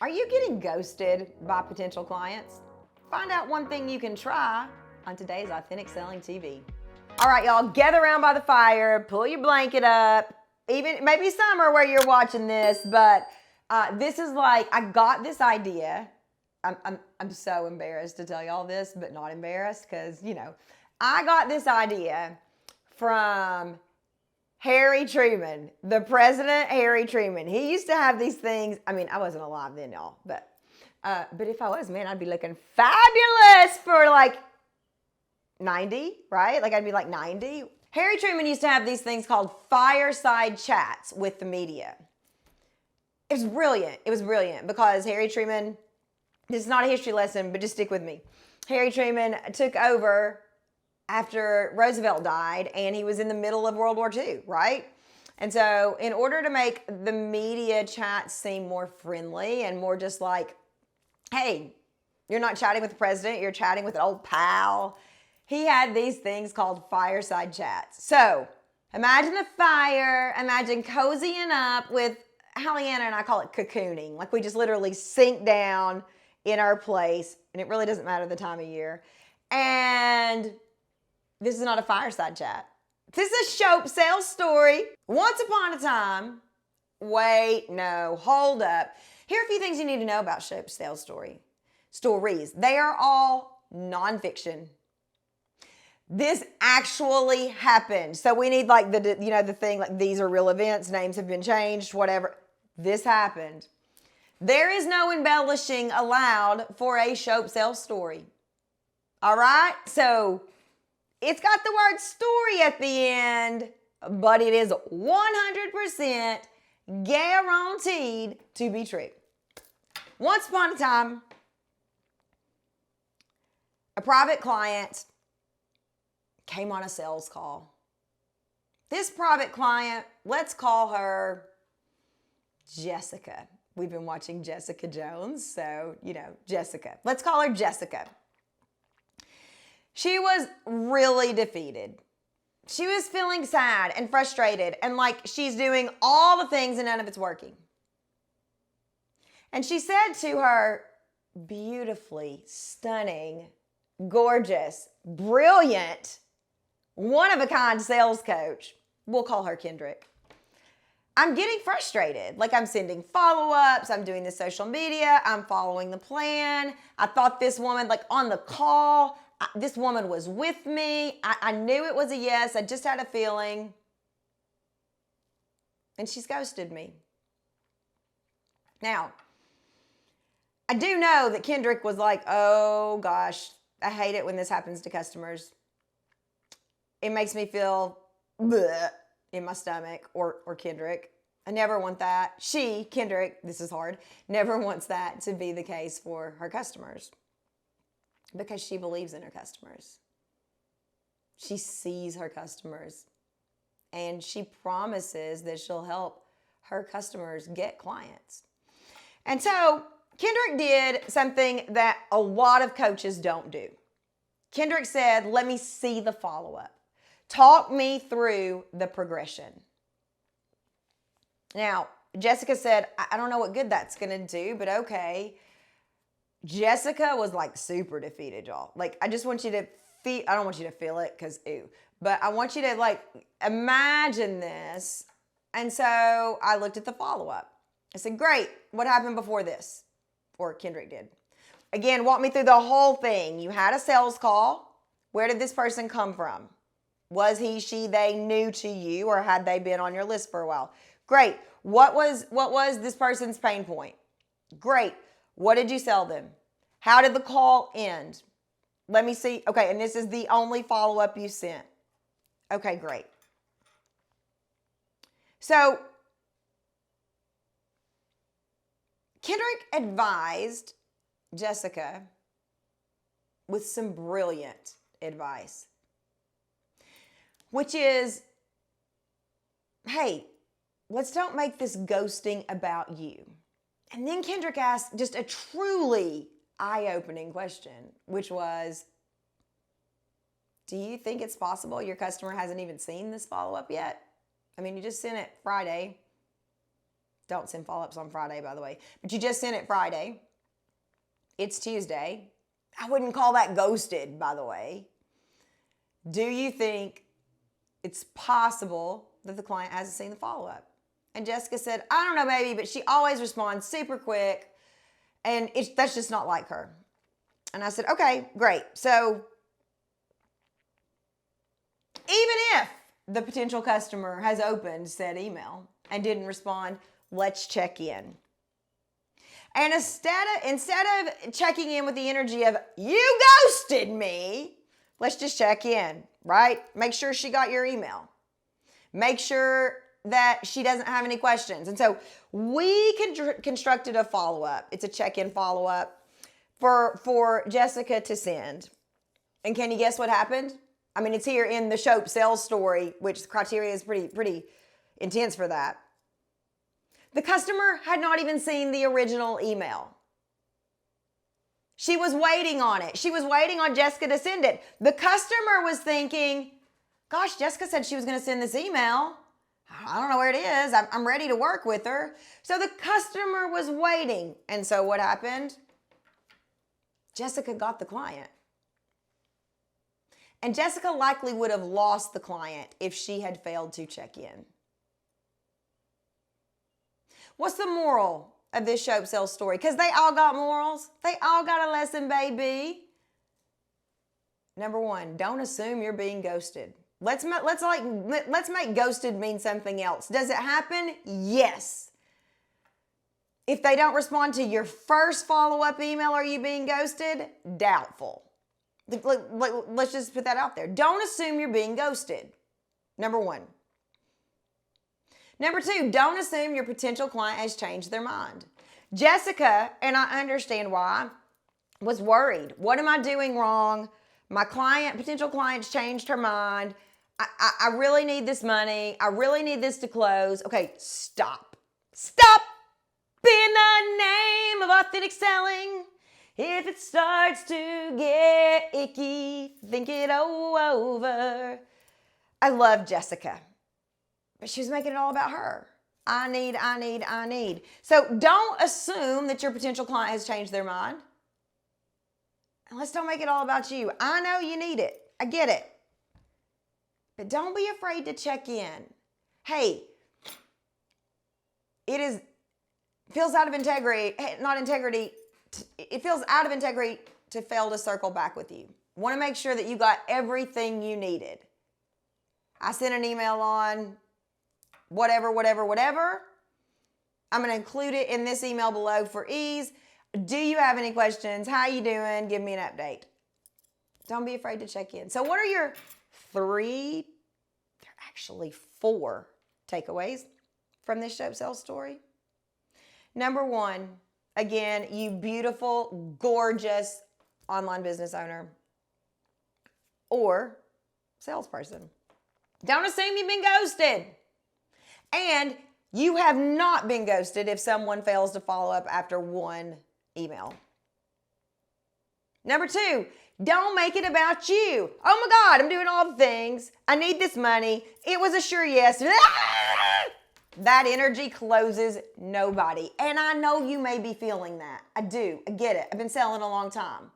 Are you getting ghosted by potential clients? Find out one thing you can try on today's Authentic Selling TV. All right, y'all, gather around by the fire, pull your blanket up. Even maybe summer where you're watching this, but this is like I got this idea. I'm so embarrassed to tell y'all this, but not embarrassed because I got this idea from Harry Truman, the president, Harry Truman. He used to have these things. I mean, I wasn't alive then, y'all, but if I was, man, I'd be looking fabulous for like 90, right? Like I'd be like 90. Harry Truman used to have these things called fireside chats with the media. It was brilliant. It was brilliant because Harry Truman, this is not a history lesson, but just stick with me. Harry Truman took over after Roosevelt died, and he was in the middle of World War II, right? And so in order to make the media chat seem more friendly and more just like, hey, you're not chatting with the president, you're chatting with an old pal, he had these things called fireside chats. So imagine a fire, imagine cozying up with, Hallianna and I call it cocooning. Like we just literally sink down in our place, and it really doesn't matter the time of year. And this is not a fireside chat. This is a Shope sales story. Once upon a time, wait, no, hold up. Here are a few things you need to know about Shope sales stories. They are all nonfiction. This actually happened. So we need like the thing like these are real events, names have been changed, whatever. This happened. There is no embellishing allowed for a Shope sales story. All right? So it's got the word story at the end, but it is 100% guaranteed to be true. Once upon a time, a private client came on a sales call. This private client, let's call her Jessica. We've been watching Jessica Jones, so, Jessica. Let's call her Jessica. She was really defeated. She was feeling sad and frustrated and like she's doing all the things and none of it's working. And she said to her beautifully, stunning, gorgeous, brilliant, one-of-a-kind sales coach, we'll call her Kendrick, I'm getting frustrated. Like I'm sending follow-ups, I'm doing the social media, I'm following the plan. I thought this woman, like on the call, this woman was with me. I knew it was a yes. I just had a feeling. And she's ghosted me. Now, I do know that Kendrick was like, oh gosh, I hate it when this happens to customers. It makes me feel bleh in my stomach, or Kendrick. I never want that. She, Kendrick, this is hard, never wants that to be the case for her customers. Because she believes in her customers. She sees her customers. And she promises that she'll help her customers get clients. And so Kendrick did something that a lot of coaches don't do. Kendrick said, let me see the follow-up. Talk me through the progression. Now, Jessica said, I don't know what good that's going to do, but okay. Jessica was like super defeated, y'all. Like, I just want you to feel, I don't want you to feel it because ew, but I want you to like imagine this. And so I looked at the follow-up. I said, great, what happened before this? Or Kendrick did. Again, walk me through the whole thing. You had a sales call. Where did this person come from? Was he, she, they new to you, or had they been on your list for a while? Great. What was this person's pain point? Great. What did you sell them? How did the call end? Let me see. Okay, and this is the only follow-up you sent. Okay, great. So, Kendrick advised Jessica with some brilliant advice, which is, hey, let's don't make this ghosting about you. And then Kendrick asked just a truly eye-opening question, which was, do you think it's possible your customer hasn't even seen this follow-up yet? I mean, you just sent it Friday. Don't send follow-ups on Friday, by the way. But you just sent it Friday. It's Tuesday. I wouldn't call that ghosted, by the way. Do you think it's possible that the client hasn't seen the follow-up? And Jessica said, I don't know, baby, but she always responds super quick, and that's just not like her. And I said, okay, great. So even if the potential customer has opened said email and didn't respond, let's check in. And instead of checking in with the energy of, you ghosted me, let's just check in, right? Make sure she got your email. Make sure that she doesn't have any questions. And so we constructed a follow-up. It's a check-in follow-up for Jessica to send. And can you guess what happened? I mean, it's here in the Shope sales story, which the criteria is pretty intense for that. The customer had not even seen the original email. She was waiting on it. She was waiting on Jessica to send it. The customer was thinking, gosh, Jessica said she was going to send this email. I don't know where it is. I'm ready to work with her. So the customer was waiting. And so what happened? Jessica got the client. And Jessica likely would have lost the client if she had failed to check in. What's the moral of this Shope sales story? Because they all got morals. They all got a lesson, baby. Number one, don't assume you're being ghosted. Let's make ghosted mean something else. Does it happen? Yes. If they don't respond to your first follow-up email, are you being ghosted? Doubtful. Let's just put that out there. Don't assume you're being ghosted. Number one. Number two, don't assume your potential client has changed their mind. Jessica, and I understand why, was worried. What am I doing wrong? My potential client's changed her mind. I really need this money. I really need this to close. Okay, stop. Stop in the name of authentic selling. If it starts to get icky, think it over. I love Jessica, but she was making it all about her. I need. So don't assume that your potential client has changed their mind. And let's don't make it all about you. I know you need it. I get it. But don't be afraid to check in. Hey, it feels out of integrity, it feels out of integrity to fail to circle back with you. Want to make sure that you got everything you needed. I sent an email on whatever. I'm going to include it in this email below for ease. Do you have any questions? How you doing? Give me an update. Don't be afraid to check in. So what are your actually 4 takeaways from this Shope sales story? Number one, again, you beautiful, gorgeous online business owner or salesperson. Don't assume you've been ghosted. And you have not been ghosted if someone fails to follow up after one email. Number 2, don't make it about you. Oh my God, I'm doing all the things. I need this money. It was a sure yes. That energy closes nobody. And I know you may be feeling that. I do. I get it. I've been selling a long time.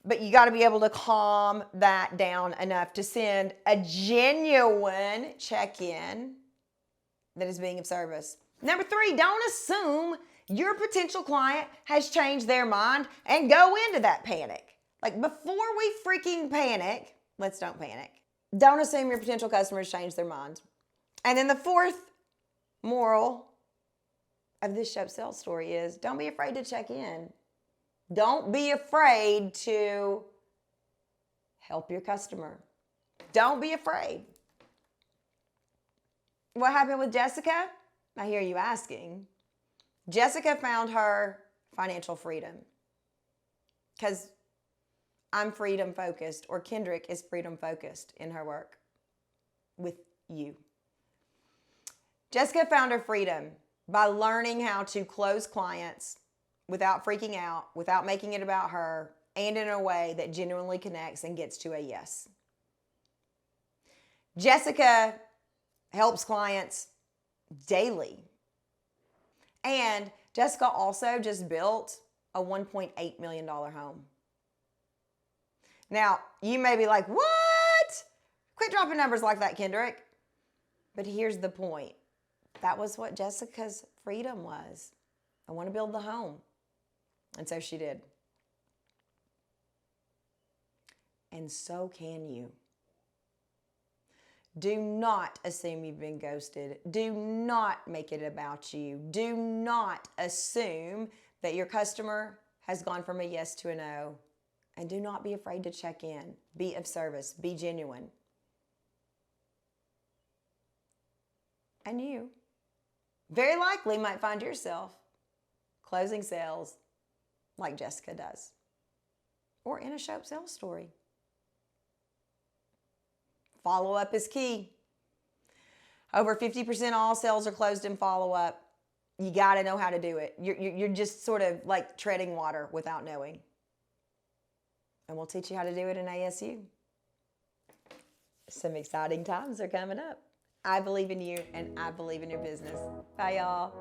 But you got to be able to calm that down enough to send a genuine check-in that is being of service. Number 3, don't assume your potential client has changed their mind and go into that panic. Like before we freaking panic, let's don't panic. Don't assume your potential customers changed their minds. And then the 4th moral of this Shope sales story is don't be afraid to check in. Don't be afraid to help your customer. Don't be afraid. What happened with Jessica? I hear you asking. Jessica found her financial freedom because I'm freedom focused, or Kendrick is freedom focused in her work with you. Jessica found her freedom by learning how to close clients without freaking out, without making it about her, and in a way that genuinely connects and gets to a yes. Jessica helps clients daily And Jessica also just built a $1.8 million home. Now, you may be like, what? Quit dropping numbers like that, Kendrick. But here's the point. That was what Jessica's freedom was. I want to build the home. And so she did. And so can you. Do not assume you've been ghosted. Do not make it about you. Do not assume that your customer has gone from a yes to a no. And do not be afraid to check in. Be of service. Be genuine. And you very likely might find yourself closing sales like Jessica does, or in a Shope sales story. Follow-up is key. Over 50% of all sales are closed in follow-up. You got to know how to do it. You're just sort of like treading water without knowing. And we'll teach you how to do it in ASU. Some exciting times are coming up. I believe in you, and I believe in your business. Bye, y'all.